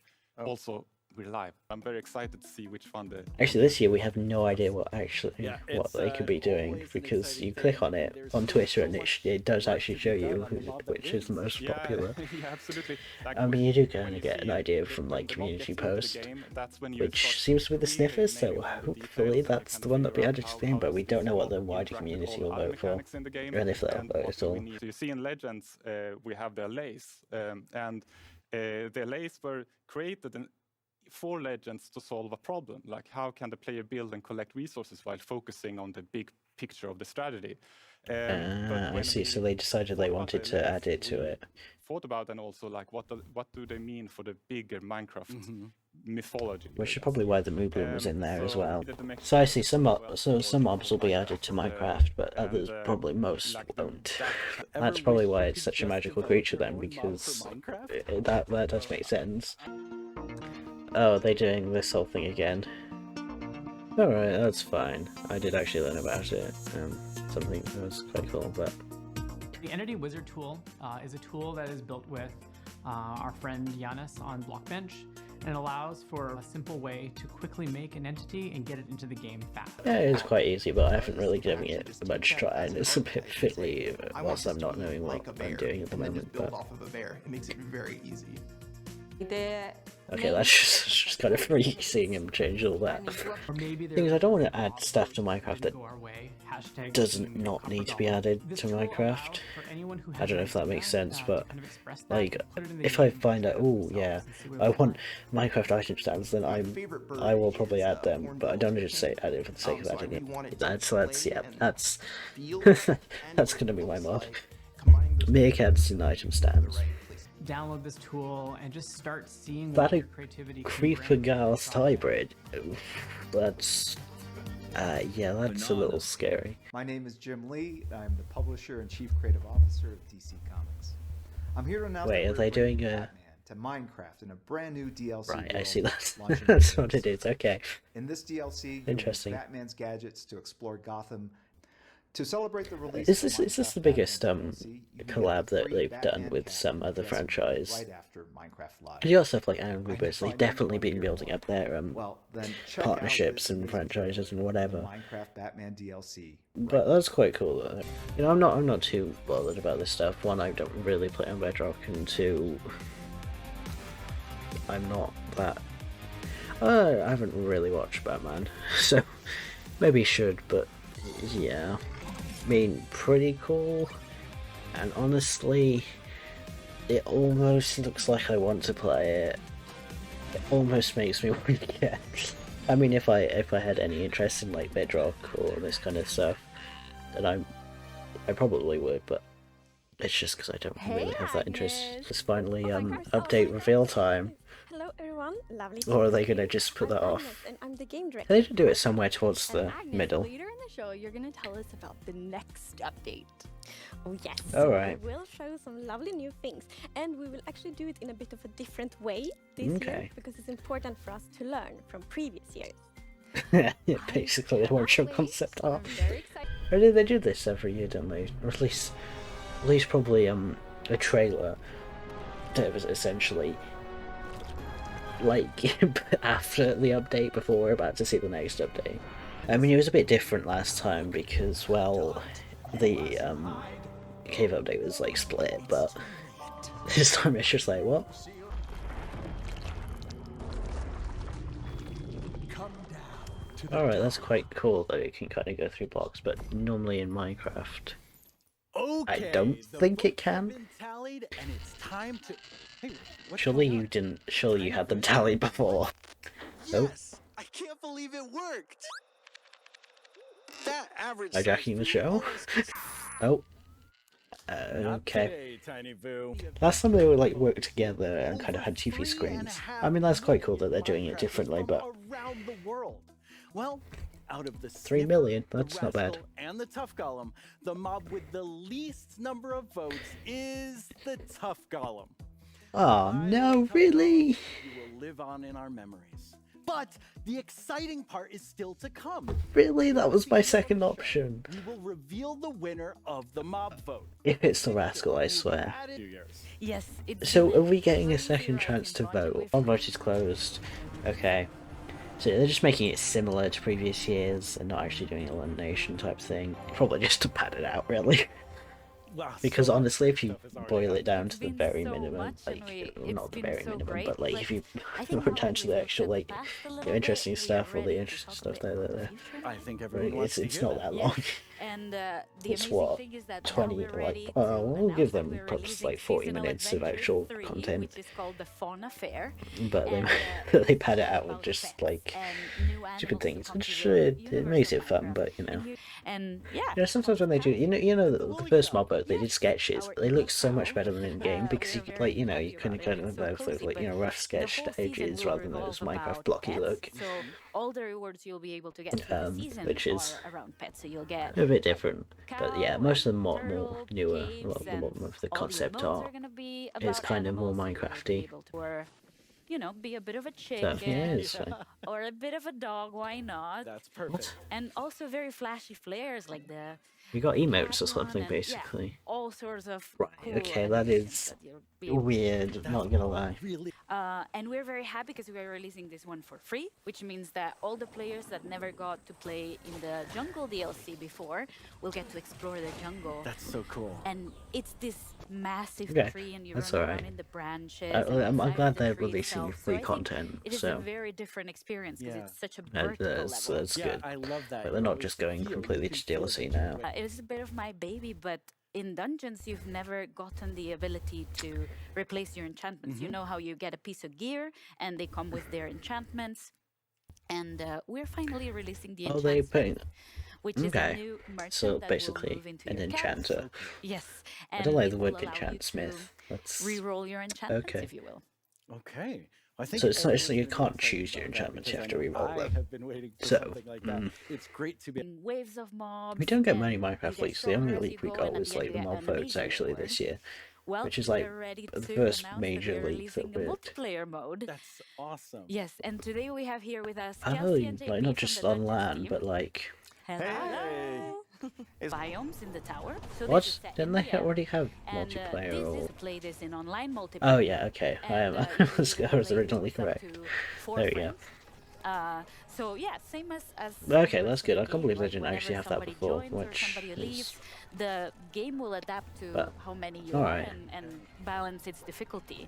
Also, we're live. I'm very excited to see which one the... Actually, this year we have no idea what what they could be doing, because you click on it on Twitter and it does actually show you which is the most popular. Yeah, absolutely. Like, I mean, you do kind of get an idea from like community posts, which seems to be the sniffers, so hopefully that's the one that'll be added to the game, but we don't know what the wider community will vote for, or if they'll vote at all. So you see in Legends, we have the allays, and the allays were created for Legends to solve a problem, like how can the player build and collect resources while focusing on the big picture of the strategy. I see, so they decided they wanted to add it to it. Thought about, and also like what do they mean for the bigger Minecraft mythology, Which is probably why the Moo Bloom was in there as well. So I see some mobs will be added to Minecraft, but others probably most won't. That's probably why it's such a magical creature then, because that does make sense. Oh, are they doing this whole thing again? Alright, that's fine. I did actually learn about it. Something that was quite cool, but... The Entity Wizard tool is a tool that is built with our friend Giannis on Blockbench, and it allows for a simple way to quickly make an entity and get it into the game fast. Yeah, it is quite easy, but I haven't really given it much try, and it's a bit fiddly whilst I'm not knowing what I'm doing at the moment. But... off of a bear. It makes it very easy. Okay, that's just kind of freaky seeing him change all that. Thing is, I don't want to add stuff to Minecraft that doesn't not need to be added to Minecraft. I don't know if that makes sense, but like, if I find out, oh yeah, I want Minecraft item stands, then I will probably add them, but I don't just say add it for the sake of adding it. That's that's gonna be my mod. Meerkats in item stands. Download this tool and just start seeing That what a your creativity can creeper bring. ghast hybrid. Oof, that's yeah, that's a little scary. My name is Jim Lee. I'm the publisher and chief creative officer of DC Comics. I'm here to announce Wait, that are we're they bringing doing a... Batman to Minecraft in a brand new DLC. Right, I world see that. launching That's in what it is, okay. In this DLC, you'll Interesting. use Batman's gadgets to explore Gotham. To celebrate the release Is of this the Minecraft biggest Batman DLC, you can get collab that free they've Batman done with cats some other guessing franchise? right after Minecraft Live. And you also have like Angry I Birds, can they've find definitely anyone been here building up their Well, then check out partnerships this and amazing franchises and trailer whatever. for Minecraft Batman DLC. But that's quite cool though. You know, I'm not too bothered about this stuff. One, I don't really play on Bedrock, and two, I'm not that... I haven't really watched Batman, so maybe should, but yeah. I mean, pretty cool, and honestly, it almost looks like I want to play it. It almost makes me want to get. I mean, if I had any interest in like Bedrock or this kind of stuff, then I probably would, but it's just because I don't really have that interest. It's finally update reveal time. Hello everyone, lovely to Or are meet they you. gonna just put I'm that Agnes, off? and I'm the game director. They need to do it somewhere towards the Agnes, middle. later in the show, you're gonna tell us about the next update. Oh yes. Alright. We will show some lovely new things, and we will actually do it in a bit of a different way this year Okay. because it's important for us to learn from previous years. Yeah, basically a workshop concept art. Or do they do this every year, don't they? Or at least probably a trailer that was essentially like after the update before we're about to see the next update. I mean, it was a bit different last time because, well, the cave update was like split, but this time it's just like, what? Alright, that's quite cool that it can kind of go through blocks, but normally in Minecraft, I don't think it can. Tallied, and it's time to... Hey, what's Surely going you on? didn't. Surely you had them tallied before. Oh, Yes! I can't believe it worked! That average hijacking the show. Oh. Okay. Tiny Boo. Last time they were like worked together and kind of had TV screens. I mean, that's quite cool that they're doing it differently, but Around the world. Well, out of the 3 million, that's not bad. and the Tough Golem, the mob with the least number of votes is the Tough Golem. Oh no, really? You will live on in our memories. But the exciting part is still to come. Really? That was my second option. We will reveal the winner of the mob vote. If it's the Rascal, I swear. Yes. So, are we getting a second chance to vote? One vote is closed. Okay. So they're just making it similar to previous years and not actually doing an elimination type thing. Probably just to pad it out, really. Because honestly, if you boil it down to the very minimum, like, well, not the very minimum, but like if you put it down to the actual, like, interesting stuff, all the interesting stuff there, I think everyone wants it's to not hear that long. And the It's amazing what, thing is that 20, we're ready like, to we'll announce give that them we're perhaps releasing like 40 Seasonal minutes of Adventure actual 3, content. which is called the Fauna Fair. But And, they pad it out with just like stupid things, which it makes it fun. But you know, And yeah, sometimes when they do, the first mob vote they did sketches, but they look so much better than in game because you could like, you can kind of have those like rough sketch stages rather than those Minecraft blocky look. So all the rewards you'll be able to get for the season which is are around pets. So you'll get a bit different. But yeah, most of them more newer. A caves, lot of and the all concept emotes are art gonna be is about kind of more animals, so you'll be Minecrafty. able to- Or, be a bit of a chicken, So yeah, it's fine. or a bit of a dog. Why not? That's perfect. And also very flashy flares like the We got emotes or cat one something and, yeah, basically. all sorts of Right. cool Okay, that animations is that you'll be able to weird. Not gonna lie. and we're very happy because we are releasing this one for free, which means that all the players that never got to play in the jungle DLC before will get to explore the jungle. That's so cool. And it's this massive Okay, tree, and you that's run around alright. in the branches. I'm and glad inside the they're tree releasing itself. So free I think content. it is a So very different experience because Yeah. it's such a vertical that's level. good. I love that. But they're not just going completely to DLC now. It is a bit of my baby, but in dungeons you've never gotten the ability to replace your enchantments. You know how you get a piece of gear and they come with their enchantments, and we're finally releasing the Oh, they enchantment, put. which is a Okay. new merchant So that will basically, move into an your cats. enchanter. Yes, I and don't like it the will word allow you enchant, to Smith. That's re-roll your enchantments, okay. if you will. Okay. I think So it's not so everyone's you been can't excited choose your about that enchantments. You because have to I know re-roll I them. have been waiting for So, something like that. It's great to be. Waves of mobs. we don't get and many you Minecraft get leaks. The only stronger as leak you we go, got and was at the like end the you get mob an votes amazing actually reward. this year, Well, which is like we're ready the to first announce that major we're leak that releasing the we're. multiplayer mode. That's awesome. Yes, and today we have here with us Oh, Kelsey and JP like not from just the on Dungeons land, team. but like. Hello. Biomes in the tower. So What? this is set Didn't in they the air. already have And multiplayer this or? is play this in online multiplayer. Oh yeah, okay. I am. And, I you was will play originally groups up correct. to 4 There we go. friends. So yeah, same as Okay, the that's rest of good. the I can't game, believe they like, didn't actually have whenever that somebody before, joins or which somebody is... leaves, the game will adapt to But, how many you alright. are and balance its difficulty.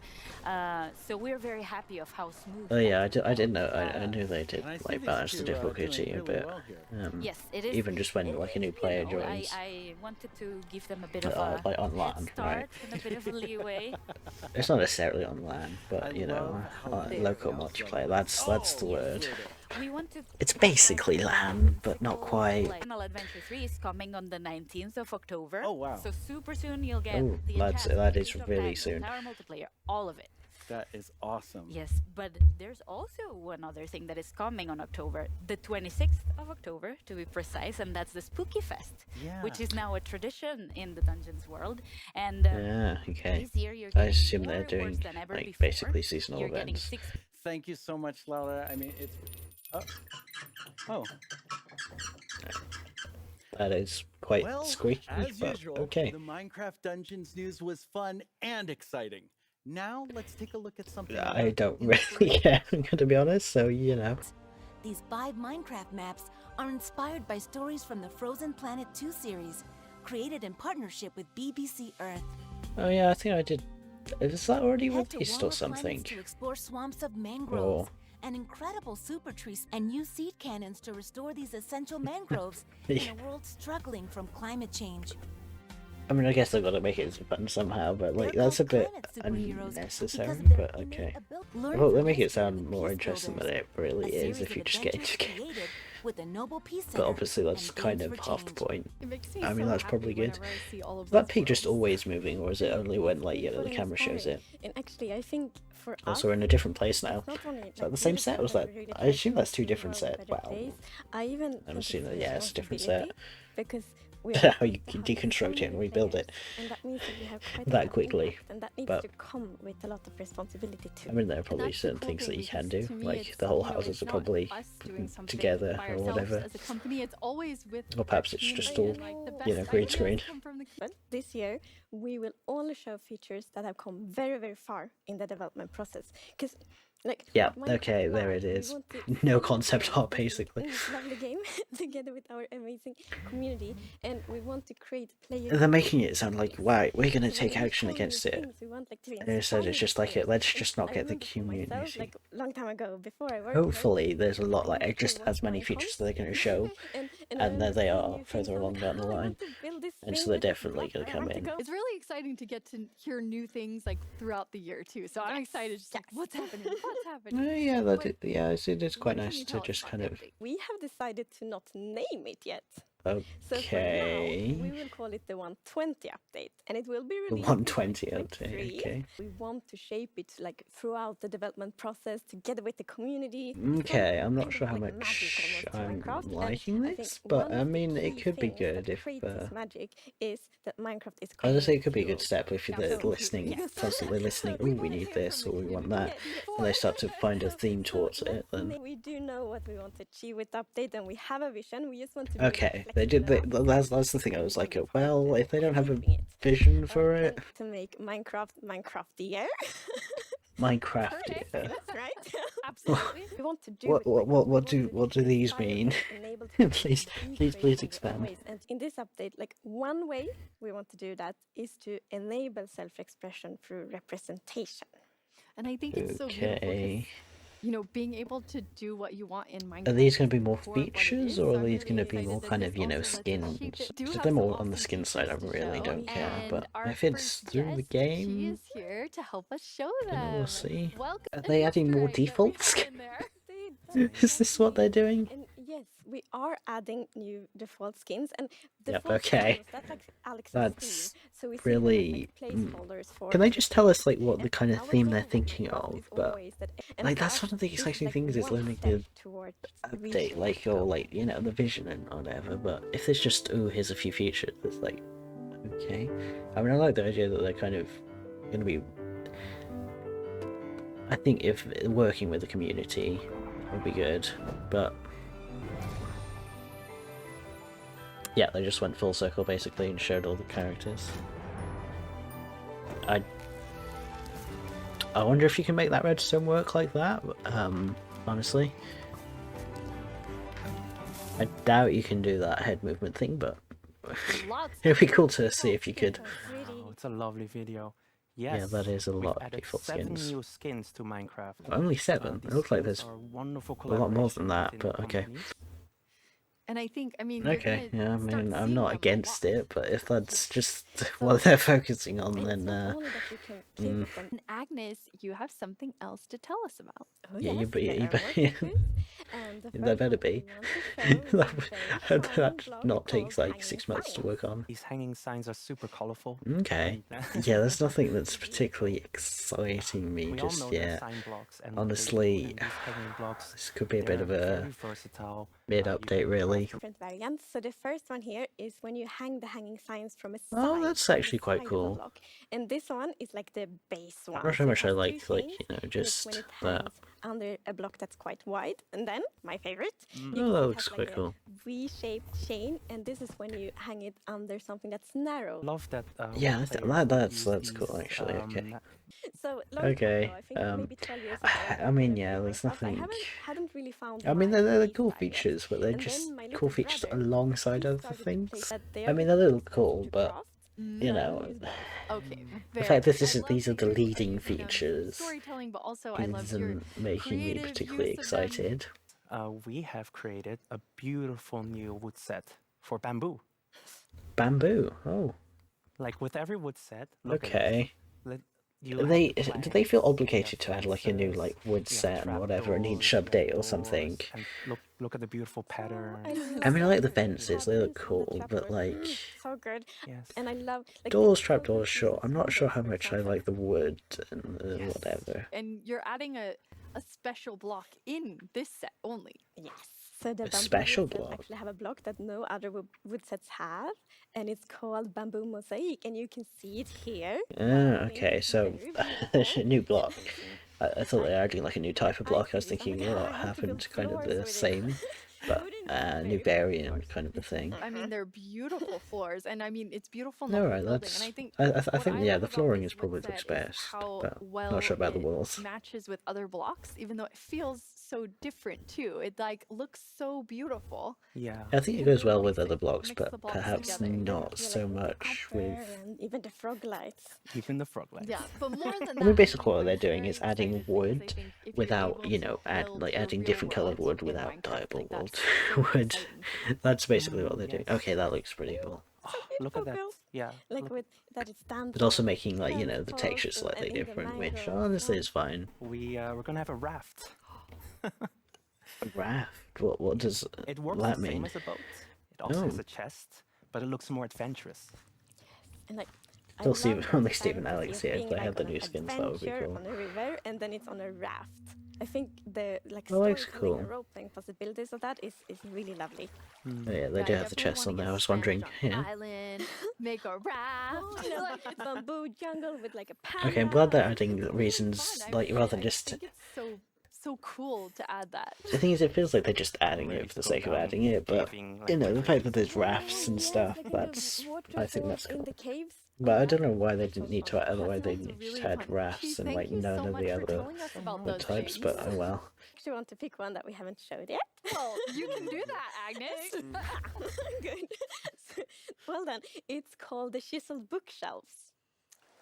So we're very happy of how smooth. Oh yeah, I that didn't know. I knew they did And I see like these balance the two, doing difficulty a really bit. well here. Yes, it is. Even just when like a new player You know, joins, I wanted to give them a bit of a like on head LAN, start right? and a bit of a leeway. It's not necessarily on LAN, I but you know, love how local they multiplayer. That's the word. We want to. It's basically LAN, but not quite. Like, Final Adventure 3 is coming on the 19th of October. Oh wow. So super soon you'll get Oh, the that enchantment, is Age of really Time, soon. Entire multiplayer, all of it. That is awesome. Yes, but there's also one other thing that is coming on October, the 26th of October to be precise, and that's the Spooky Fest, which is now a tradition in the Dungeons world. And Yeah, okay. this year you're I getting assume more they're rewards doing than ever like before. basically seasonal You're getting events. 6 Thank you so much, Laura. I mean, it's. Oh. That is quite Well, squeaky, as but usual, okay. the Minecarft Dungeons news was fun and exciting. Now let's take a look at something. I don't really care, I'm gonna be honest. So you know. These 5 Minecraft maps are inspired by stories from the Frozen Planet 2 series, created in partnership with BBC Earth. Oh yeah, I think I did. Is that already Head to released Warmer or something? Planets to explore swamps of mangroves Or and incredible super trees, and use seed cannons to restore these essential mangroves in Yeah. a world struggling from climate change. I mean, I guess I've got to make it fun somehow, but like that's a bit unnecessary. But okay. Well, they make it sound more interesting than it really is if you just get into the game. With a noble peace But obviously that's and kind games of for half the change. point. It makes me I mean, so that's happy probably good. whenever I see all of Is that those pig just worlds. always moving, or is it only when like the Really camera shows it? inspiring. And actually, I think for Also, us, we're in a different place now. it's not only, Is that like, the same really set? Was something that? we really I try assume to that's two make different the world a sets. better Wow. place. I even I'm think assuming it's yeah, a it's a different responsibility set. because we How you are can the deconstruct it and same rebuild it players, and that means that we have quite a that lot of quickly. impact, and that needs But to come with a lot of responsibility too. I mean, there are And probably that's the certain cool things thing, that you can because do, to me like it's, the whole you know, houses it's are not probably us doing something together by or ourselves whatever. as a company. It's always with Or perhaps it's community, just all, and, like, the you know, best green ideas screen. come from the But this year, we will only show features that have come very, very far in the development process. Because, like, Yeah, Minecraft okay, there Live, it we is. want to No celebrate concept art, this basically. lovely game together with our amazing community, and we want to create player. They're making it sound like, wow, we're going to So take when we action show new against it. things, we want, like, to And instead inspire it's the just like, players. let's And just not I get the remember for myself, community. like, a long time ago, before I worked Hopefully there's a lot, like, I just watched as many Minecraft, features that they're going to show, and I and there remember they seeing are new things, further I'm along like, down the "Oh, I line. want to build this And thing so they're with this definitely block, going to I come want to in. go It's really exciting to get to hear new things like throughout the year too. So I'm excited, just like what's happening, what's happening. Yeah, But yeah, it's quite what can nice you to tell us just about kind the of... update? We have decided to not name it yet. So for now, Okay. we will call it the 120 update, and it will be The released 120 in update, 2023. okay. We want to shape it like throughout the development process together with the community. Okay, I'm not Kind of sure how like much magic almost to I'm Minecraft, and liking I think this, but one I of the mean, it key could be things that good if... creates this magic is that Minecraft is I would say it coming could be a to good step if you're absolutely, listening, yes. constantly listening, oh, we need this, or we want that, and they start to find a theme towards it, then... We do know what we want to achieve with the update, and we have a vision. We just want to be Okay, they did. That's the thing. I was like, well, if they don't have a vision for it, to make Minecraftier. Minecraft. Yeah. That's right. Absolutely. We want to do What do these mean? please expand. ways. And in this update, like one way we want to do that is to enable self-expression through representation. And I think it's so beautiful 'cause, Okay. you know, being able to do what you want in Minecraft. Are these going to be is more core of what it features, is, or so are I'm these going really to be excited more that kind this of, you know, also lets us skins? shape it. Do If have they're some more on the awesome skin side, I features to really show, don't care. and But our if it's first through the guest, she game, is here to help us show you know, them. we'll see. Welcome. Are And they adding more yesterday that we defaults? had in there. Is this what they're doing? And yes, we are adding new default skins, and Yep, default okay. skins, that's like Alex's That's theme. So we see really... them as, like, placeholders for Can they just tell us, like, what the and kind of our theme they're goal with thinking Minecraft of? is But, always that- and like, for that's us, one of the this is, exciting like, things is one learning step the towards update, reaching like, or, like, you know, the vision and whatever. But if it's just, oh, here's a few features, it's like, okay. I mean, I like the idea that they're kind of going to be... I think if working with the community would be good, but... Yeah, they just went full circle basically and showed all the characters. I wonder if you can make that redstone work like that, honestly. I doubt you can do that head movement thing, but Lots it'd be cool to see if you could. Oh, it's a lovely video. Yeah, Yes, that is a we've lot of added default 7 skins. new skins to Minecraft. Only 7? It These looks like skins there's are wonderful a lot more than collaboration that, within but okay. companies. And I think, I mean, you're Okay, gonna yeah, I start mean, I'm seeing not them a against lot. it, but if that's just what they're focusing on, then And Agnes, you have something else to tell us about. Oh, yeah, yes, there better be. That not takes like 6 months to work on. These hanging signs are super colorful. Okay. Yeah, there's nothing that's particularly exciting me We all just know they're yet. sign blocks, and Honestly, these hanging blocks, this could be a bit of they're a very versatile. mid-update, really. Different variants. So the first one here is when you hang the hanging signs from a side. Oh, that's actually quite side of a cool. block. And this one is like the base one. I'm not sure how So it much I has like, two chains, you know, and it's just when it that. hangs under a block that's quite wide. And then, my favorite, you Oh, can that see it looks has quite like cool. a V-shaped chain, and this is when you hang it under something that's narrow. Love that. Yeah, that's cool, actually, okay. So long Okay, time ago, I think maybe 12 years ago. I mean, yeah, there's I nothing... hadn't really found I mean, my they're place cool by yet. features, but they're And just then my cool little features brother, alongside he other started to things. play that they I are mean, the they're a little closest cool, to but, craft. you know, Okay. the fact that these are the leading features Storytelling, but also I love your isn't making me creative particularly use of them. excited. We have created a beautiful new wood set for bamboo. Bamboo, oh, Like with every wood set. Look at okay. it. You Do have they the do they feel planks, obligated to add like a new like wood you have set and whatever in each trapdoors, update or doors, something? And look at the beautiful pattern. I mean, I like the fences; they look cool, but like So good. Yes. And I love like, doors, trapdoors, sure. I'm not sure how much I like the wood and whatever. And you're adding a special block in this set only. Yes. So the A bamboo special wood sets block. actually have a block that no other wood sets have, and it's called bamboo mosaic, and you can see it here. Ah, okay, so a new block. I thought they were adding like a new type of block. I was thinking, what happened, kind of the same, but new variant kind of a thing. I mean, they're beautiful floors, and I mean, it's beautiful. All right, building, that's. and I think I think yeah, love the about flooring this is probably wood looks set is best, how but well not sure about the it walls. matches with other blocks, even though it feels so different too. It like looks so beautiful. Yeah. I think it goes well with other blocks, mix the but blocks perhaps together. not so much with. And even the frog lights. Even the frog lights. Yeah, but more than I that, mean, basically what they're doing is adding wood think if you're without, able you to know, build your adding real different coloured world wood in without Minecraft, dyeable like, wood. that's so wood. exciting. That's basically what they're doing. Yes. Okay, that looks pretty cool. Look at that. Yeah. Like look- with that it stands. But also on making like, you know, the poles texture and slightly in the different, which mango. honestly is fine. we're gonna have a raft. A raft? What does It works that the same mean? as a boat. It also Oh. has a chest, but it looks more adventurous. And like, I Still love Steve- that only it's Steve and kind of Alex you here, being, if they had the on new an skins, that would be adventure cool. on a river, and then it's on a raft. I think the like Oh, that's storytelling and cool. role-playing possibilities of that is really lovely. Oh, yeah, they do have the chests on there. I was wondering. Yeah. Island, make a raft. You know, like a bamboo jungle with like a panda. Okay, I'm glad they're adding reasons, like rather than just. I think it's so cool to add that. The thing is, it feels like they're just adding it for the sake of adding it, but you know, the fact that there's rafts and stuff, that's. I think that's in cool. the caves. But I don't know why they didn't need to. Otherwise, they just had rafts and like none of the other wood types. But oh well. Do you want to pick one that we haven't showed yet? Well, you can do that, Agnes. Good. Well then, it's called the chiseled bookshelves.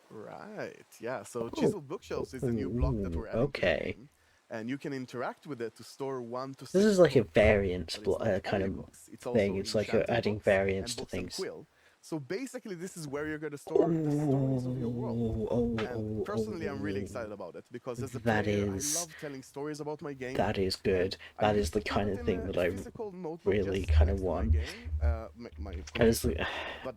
Right, yeah, so chiseled bookshelves is a new block that we're adding to the Okay. game. And you can interact with it to store 1 to 6 This is like a books. variance But it's not kind only of books, it's also thing. It's like enchanted adding books variance and to books and things. quill. So basically, this is where you're going to store the stories of your world. And personally, I'm really excited about it because as a That player, is- I love telling stories about my game. That is good. I That used is the to keep kind it of in thing a that I physical notebook really just kind of next to my want. game, my That is the, computer. But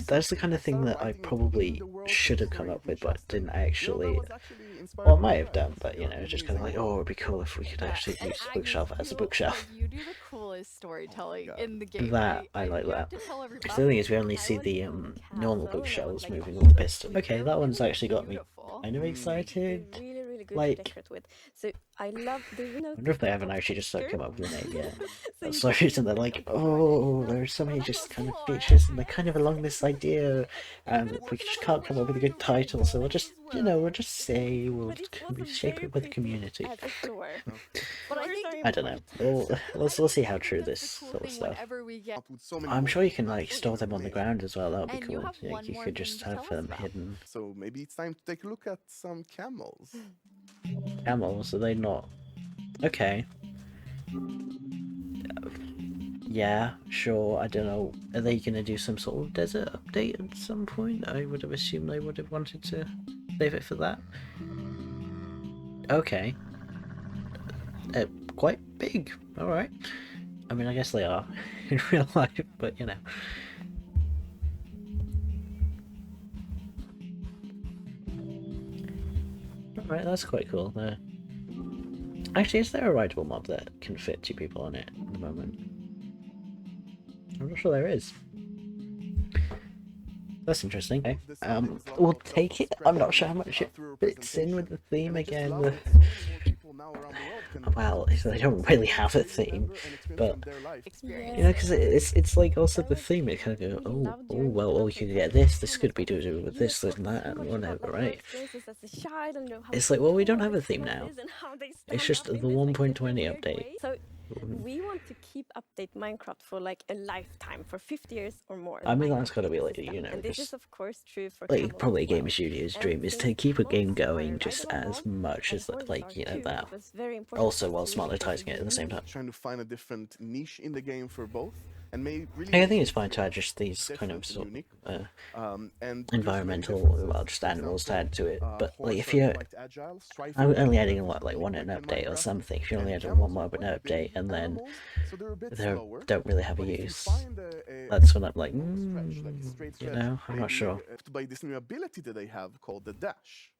that's the kind of thing that I probably should have come up with, but didn't actually. Well, I Well, might have done, but you know, it's just kind of like, oh, it'd be cool if we could actually use the bookshelf as a bookshelf. You do the coolest storytelling in the game. That I like you that. have to tell everybody. The thing is, we only see the normal bookshelves moving with the piston. Okay, that one's actually got me kind of excited. Really good to Like, decorate with. So I love the I wonder if they haven't actually just come up with a name yet. So That's the reason they're like, oh, there's so many just kind of features, and they're kind of along this idea, and we just can't come up with a good title, so we'll just, we'll just say, we'll shape it with the community. as a floor. But I think I don't know. We'll see how true this sort of stuff. I'm sure you can like store them on the ground as well. That would be cool. Like, you could just have them hidden. So maybe it's time to take a look at some camels. Camels? Are they not? Okay. Yeah, sure. I don't know. Are they gonna do some sort of desert update at some point? I would have assumed they would have wanted to save it for that. Okay. Quite big. Alright. I mean, I guess they are in real life, but you know. Alright, that's quite cool. Actually, is there a rideable mob that can fit 2 people on it at the moment? I'm not sure there is. That's interesting. Okay. We'll take it. I'm not sure how much it fits in with the theme again. Well, they don't really have a theme, but you know, because it's like also the theme. It kind of go, oh well, we could get this. This could be do with this and that and whatever, right? It's like, well, we don't have a theme now. It's just the 1.20 update. So we want to keep update Minecraft for like a lifetime, for 50 years or more. I mean, that's gotta be like, you know, and this just is of course true for like probably a game studio's dream is to keep a game going just as much as like, you know, that. Also whilst monetizing it at the same time. Trying to find a different niche in the game for both. And may really I think it's fine to add just these kind of sort of environmental, well, just animals to add to it. But like, if you're only adding a lot, like one an update or something, if you're only adding one mob an update and then they don't really have a use, that's when I'm like, you know, I'm not sure. By this new ability that they have called the dash.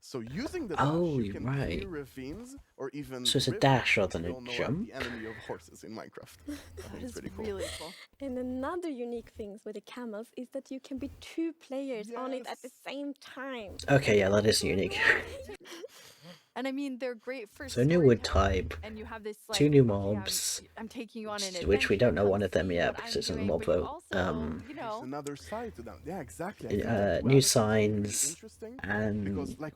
So using the dash, you can clear ravines or even so it's a dash rather than a jump. The enemy of horses in Minecraft. That is pretty really cool. And another unique thing with the camels is that you can be 2 players on it at the same time. Okay, yeah, that is unique. And I mean, they're great for so new wood type, and you have this, like, 2 new mobs, I'm taking you on an which we don't know one of them yet because it's in the mob vote. you know, another side to them. Yeah, exactly. New signs and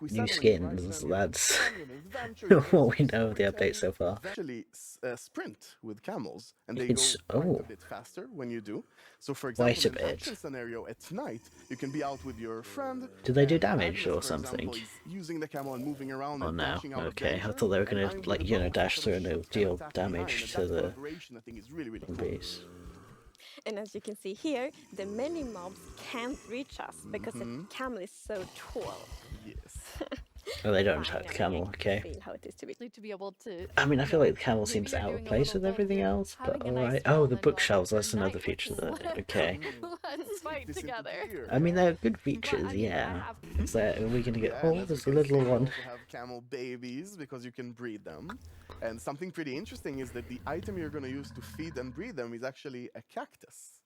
new skins. That's what we know of the update so far. Actually, sprint with camels, and they go quite a bit faster when you do. So, for example, in an action scenario at night, you can be out with your friend. Do they do damage or something? Using the camel and moving around. Oh no. Okay, I thought they were gonna, like, you know, dash through and deal damage to the zombies. And as you can see here, the many mobs can't reach us because the camel is so tall. Yes. Oh, they don't attack the camel, okay. Feel how it is to be able to. I mean, I feel like the camel seems out of place with everything else, but alright. Oh, the bookshelves, that's another feature that, okay. Let's fight together. I mean, they're good features, yeah. Is that, are we gonna get, oh, there's a little one. Have camel babies because you can breed them. And something pretty interesting is that the item you're gonna use to feed and breed them is actually a cactus.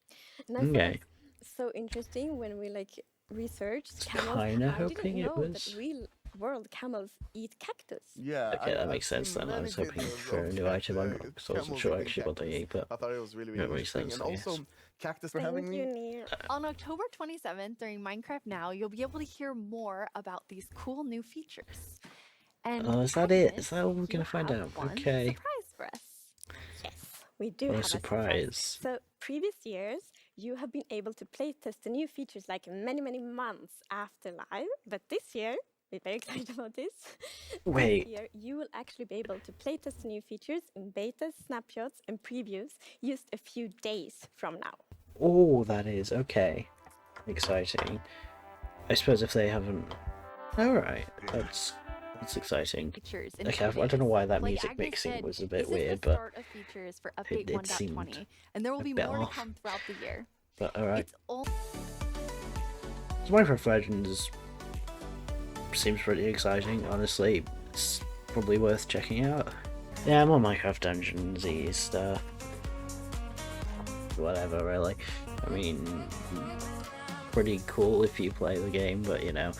And I think it's so interesting when we like researched camels. Kinda hoping it was. That real world camels eat cactus. Yeah. Okay, that makes sense then. I was hoping for a new item. I wasn't sure actually what they eat, but I thought it was really interesting. And also, cactus for having me. On October 27th, during Minecraft Now, you'll be able to hear more about these cool new features. And oh, is that it? Is that all we're gonna find out? Okay. Surprise for us. Yes, we do have a surprise. So previous years, you have been able to playtest the new features like many months after live, but this year, we're very excited about this. Wait. This year, you will actually be able to playtest the new features in betas, snapshots, and previews just a few days from now. Oh, that is okay. Exciting. I suppose if they haven't. Alright, that's exciting. Okay, I don't know why that music mixing was a bit weird, but it seemed and there will be more to off. come throughout the year. But alright. So Minecraft Legends seems pretty exciting, honestly. It's probably worth checking out. Yeah, I'm on Minecarft Dungeons stuff. Whatever, really. I mean, pretty cool if you play the game, but you know,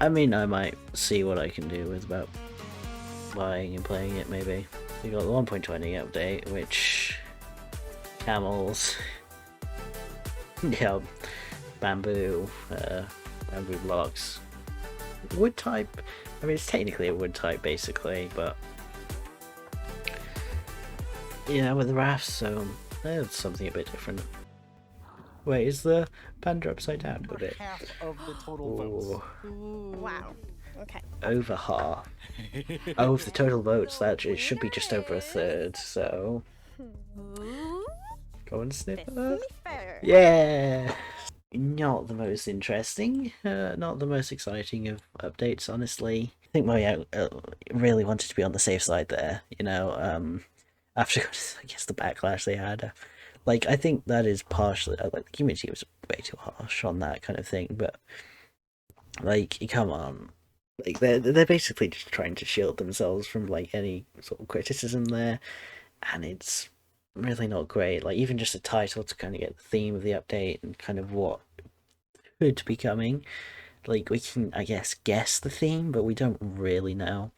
I mean, I might see what I can do with about buying and playing it, maybe. We got the 1.20 update, which... camels... yeah, bamboo blocks. Wood type? I mean, it's technically a wood type, basically, but... yeah, with the rafts, so... that's something a bit different. Wait, is the panda upside down a bit? Half of the total votes. Wow. Okay. Over half. Oh, of the total votes, that it should be just over a third, so... go on, Sniffer. Yeah! Not the most interesting, not the most exciting of updates, honestly. I think I really wanted to be on the safe side there, you know, after, I guess, the backlash they had. Like, I think that is partially, like, the community was way too harsh on that kind of thing, but, like, come on. Like, they're basically just trying to shield themselves from, like, any sort of criticism there, and it's really not great. Like, even just a title to kind of get the theme of the update and kind of what could be coming. Like, we can, I guess the theme, but we don't really know.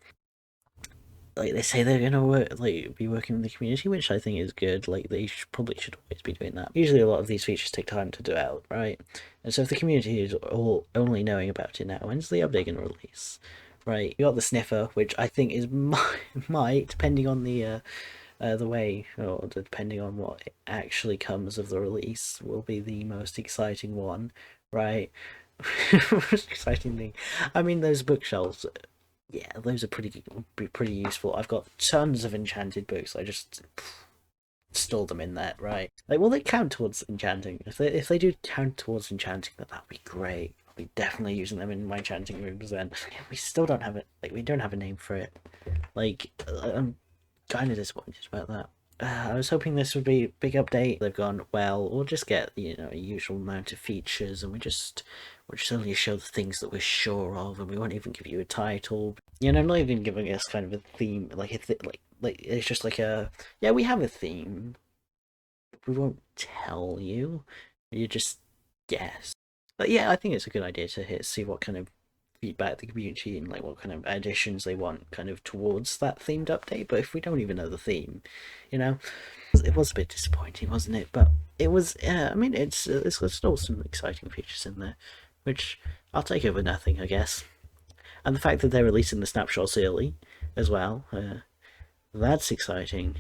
Like, they say they're gonna work, like, be working with the community, which I think is good. Like, they probably should always be doing that. Usually a lot of these features take time to develop, right? And so if the community is all only knowing about it now, when's the update gonna release? Right, you got the sniffer, which I think is might, depending on the way, or depending on what actually comes of the release, will be the most exciting one, right? Most exciting thing. I mean, those bookshelves, yeah, those are pretty useful. I've got tons of enchanted books. I just store them in that, right? Like, will they count towards enchanting? If they do count towards enchanting, then that'd be great. I'll be definitely using them in my enchanting rooms then. Yeah, we still don't have it. Like, we don't have a name for it. Like, I'm kind of disappointed about that. I was hoping this would be a big update. They've gone, well, we'll just get, you know, a usual amount of features, and we'll just only show the things that we're sure of, and we won't even give you a title. You know, not even giving us kind of a theme, like it's just like a, yeah, we have a theme. We won't tell you. You just guess. But yeah, I think it's a good idea to see what kind of feedback the community and like what kind of additions they want kind of towards that themed update. But if we don't even know the theme, you know, it was a bit disappointing, wasn't it? But it was, I mean, it's still some exciting features in there, which I'll take over nothing, I guess. And the fact that they're releasing the snapshots early as well, that's exciting.